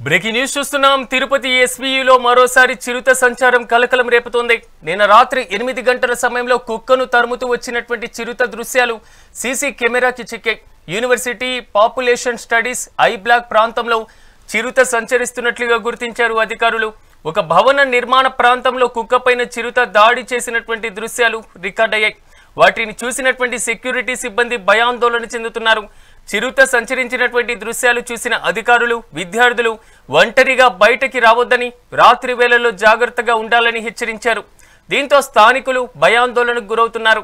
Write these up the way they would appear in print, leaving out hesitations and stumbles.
Breaking news చూస్తున్నాం. తిరుపతి ఎస్వీయూలో మరోసారి చిరుత సంచారం కలకలం రేపుతోంది. నిన్న రాత్రి 8 గంటల సమయంలో కుక్కను తరుముతూ వచ్చినటువంటి చిరుత దృశ్యాలు సీసీ కెమెరాకి చిక్కాయి. University population studies I block ప్రాంతంలో చిరుత సంచరిస్తున్నట్లుగా గుర్తించారు అధికారులు. ఒక భవన నిర్మాణ ప్రాంతంలో కుక్కపైన చిరుత దాడి చేసినటువంటి దృశ్యాలు రికార్డయ్యాయి. వాటిని చూసినటువంటి సెక్యూరిటీ సిబ్బంది భయాందోళన చెందుతున్నారు. చిరుత సంచరించినటువంటి దృశ్యాలు చూసిన అధికారులు, విద్యార్థులు ఒంటరిగా బయటకి రావద్దని, రాత్రి వేళల్లో జాగ్రత్తగా ఉండాలని హెచ్చరించారు. దీంతో స్థానికులు భయాందోళనకు గురవుతున్నారు.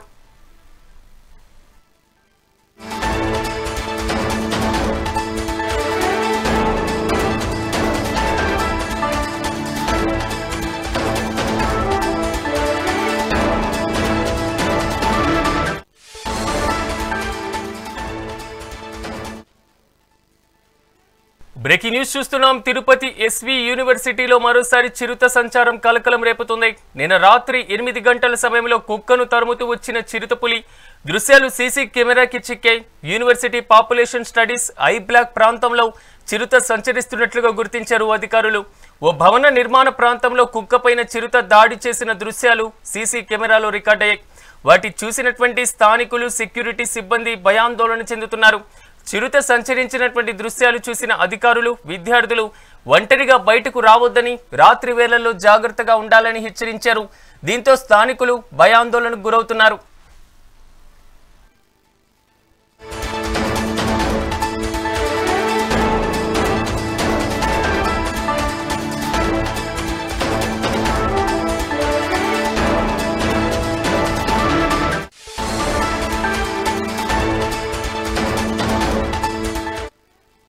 బ్రేకింగ్ న్యూస్ చూస్తున్నాం. తిరుపతి ఎస్వి యూనివర్సిటీలో మరోసారి చిరుత సంచారం కలకలం రేపుతుంది. నిన్న రాత్రి 8 గంటల సమయంలో కుక్కను తరుముతూ వచ్చిన చిరుతపులి దృశ్యాలు సీసీ కెమెరాకి చిక్కాయి. University population studies I block ప్రాంతంలో చిరుత సంచరిస్తున్నట్లుగా గుర్తించారు అధికారులు. ఓ భవన నిర్మాణ ప్రాంతంలో కుక్కపైన చిరుత దాడి చేసిన దృశ్యాలు సీసీ కెమెరాలో రికార్డయ్యాయి. వాటి చూసినటువంటి స్థానికులు, సెక్యూరిటీ సిబ్బంది భయాందోళన చెందుతున్నారు. చిరుత సంచరించినటువంటి దృశ్యాలు చూసిన అధికారులు, విద్యార్థులు ఒంటరిగా బయటకు రావద్దని, రాత్రి వేళల్లో జాగ్రత్తగా ఉండాలని హెచ్చరించారు. దీంతో స్థానికులు భయాందోళనకు గురవుతున్నారు.